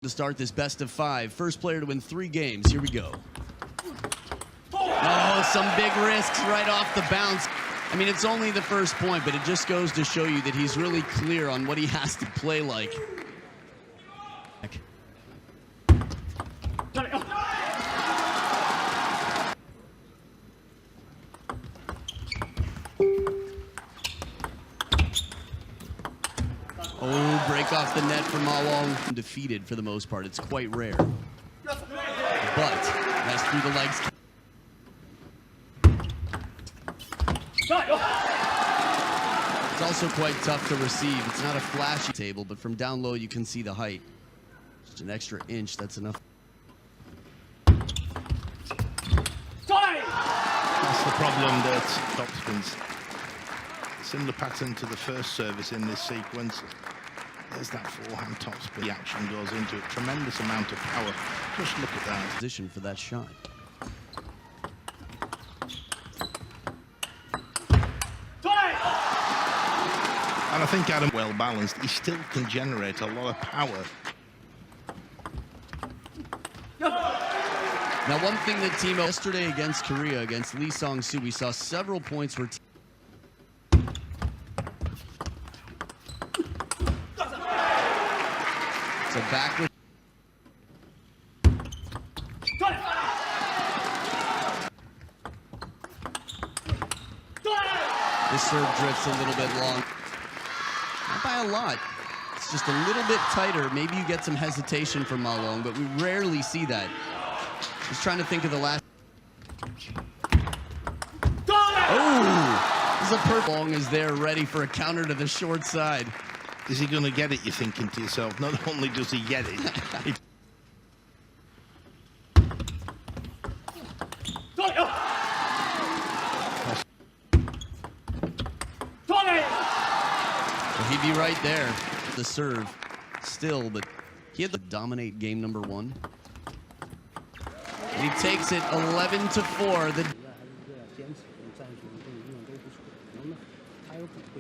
To start this best of 5. First player to win 3 games. Here we go. Oh, some big risks right off the bounce. I mean, it's only the first point, but it just goes to show you that he's really clear on what he has to play like. Oh, break off the net for Ma Long. Defeated for the most part. It's quite rare. But that's through the legs. It's also quite tough to receive. It's not a flashy table, but from down low you can see the height. Just an extra inch, that's enough. That's the problem that topspins. Similar pattern to the first service in this sequence. There's that forehand topspin. The action goes into it. Tremendous amount of power. Just look at that. Position for that shot. And I think Adam, well balanced, he still can generate a lot of power. Now, one thing that Timo yesterday against Korea, against Lee Song-soo, we saw several points where so back with this serve drifts a little bit long. Not by a lot. It's just a little bit tighter. Maybe you get some hesitation from Ma Long, but we rarely see that. Just trying to think of the last. Oh! This is a perfect. Long is there ready for a counter to the short side. Is he going to get it, you're thinking to yourself? Not only does he get it, He'd be right there. The serve still, but he had to dominate game number 1. And he takes it 11-4. The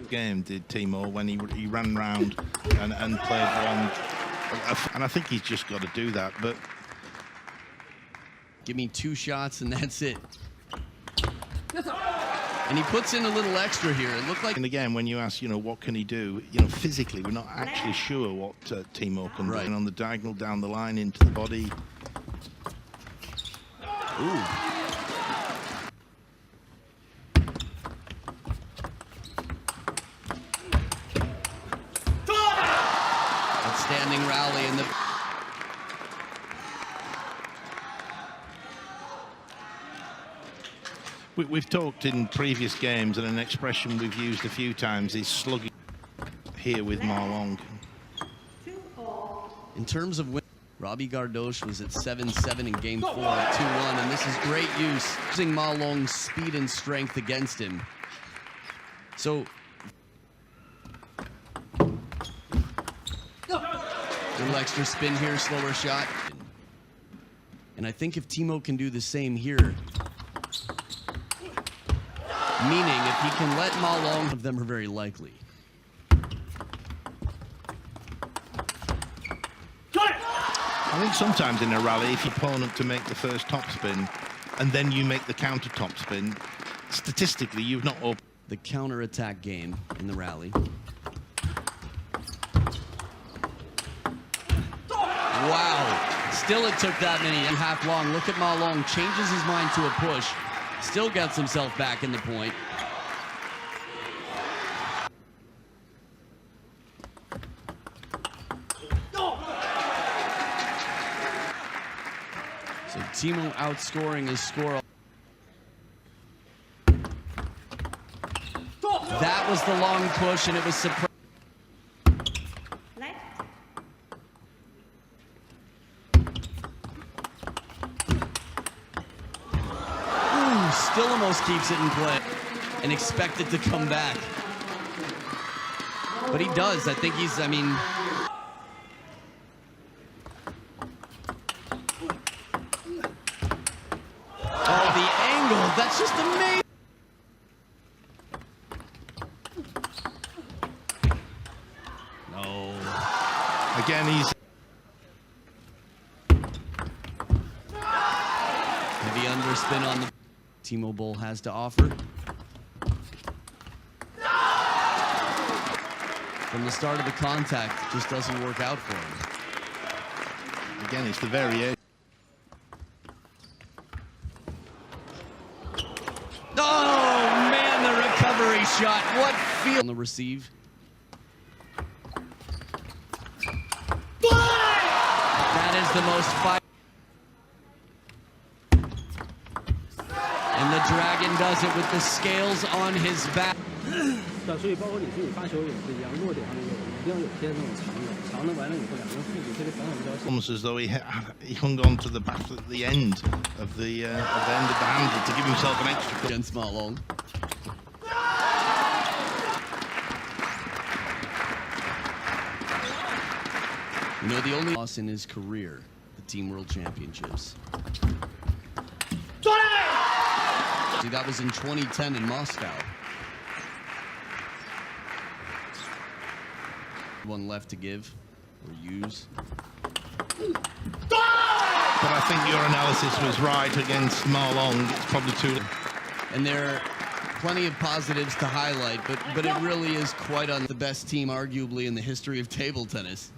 game did Timo when he ran round and played one, and I think he's just got to do that. But give me 2 shots and that's it. And he puts in a little extra here. It looked like. And again, when you ask, what can he do? Physically, we're not actually sure what Timo can do. And on the diagonal down the line into the body. Ooh. Outstanding rally in the. We've talked in previous games, and an expression we've used a few times is slugging here with Ma Long. In terms of win, Robbie Gardoche was at 7-7 in game 4 at 2-1, and this is great use, using Ma Long's speed and strength against him. So, little extra spin here, slower shot. And I think if Timo can do the same here, meaning if he can let Ma Long, of them are very likely. I think sometimes in a rally, if your opponent to make the first topspin and then you make the counter topspin, statistically you've not opened. The counter-attack game in the rally. Wow. Still it took that many. Half long. Look at Ma Long. Changes his mind to a push. Still gets himself back in the point. So Timo outscoring his score. That was the long push, and it was surprising. Still almost keeps it in play and expect it to come back. But he does. I think he's, oh, the angle. That's just amazing. No. Again, he's underspin on the Timo Boll has to offer. From the start of the contact, it just doesn't work out for him. Again, it's the variation. Oh, man, the recovery shot. What feel on the receive. That is the most fire. And the Dragon does it with the scales on his back. 所以包括你自己发球也是一样，弱点上面一定要有些那种长的，长的完了以后两个人腹部这个反手比较小。 Almost as though he hung on to the back at the end of the end of the handle to give himself an extra. Against Malong. You know, the only loss in his career, the Team World Championships. See, that was in 2010 in Moscow. One left to give or use. But I think your analysis was right against Malong. It's probably too. And there are plenty of positives to highlight, but it really is quite on the best team, arguably, in the history of table tennis.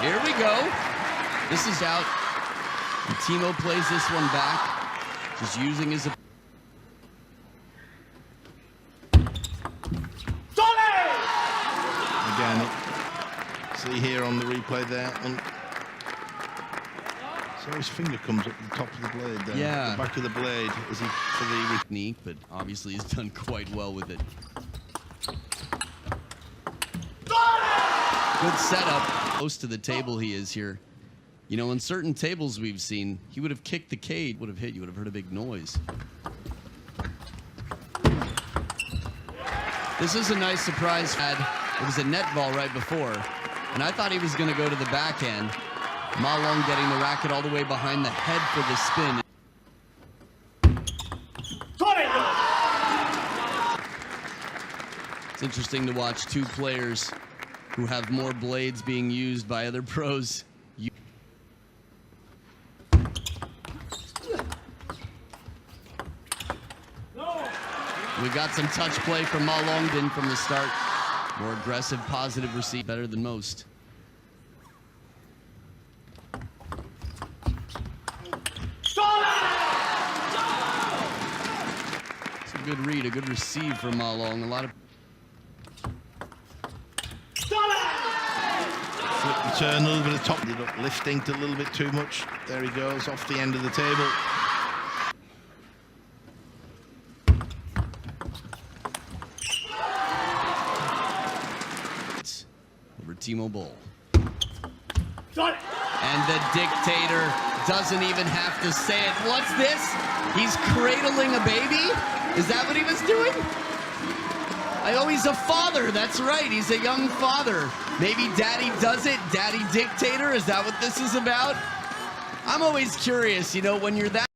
Here we go. This is out. And Timo plays this one back, just using his. Again, see here on the replay there. So his finger comes up the top of the blade there. Yeah. The back of the blade as he for the Technique, but obviously he's done quite well with it. Good setup. Close to the table he is here. You know, in certain tables we've seen, he would have kicked the cage, would have hit, you would have heard a big noise. This is a nice surprise. It was a net ball right before, and I thought he was going to go to the backhand. Malong getting the racket all the way behind the head for the spin. It's interesting to watch two players who have more blades being used by other pros. We got some touch play from Malong from the start. More aggressive, positive receive, better than most. It's a good read, a good receive from Malong. A lot of flip the turn, a little bit of top, lifting a little bit too much. There he goes off the end of the table. Timo Boll. And the dictator doesn't even have to say it. What's this? He's cradling a baby? Is that what he was doing? Oh, he's a father. That's right. He's a young father. Maybe daddy does it. Daddy dictator. Is that what this is about? I'm always curious, you know, when you're that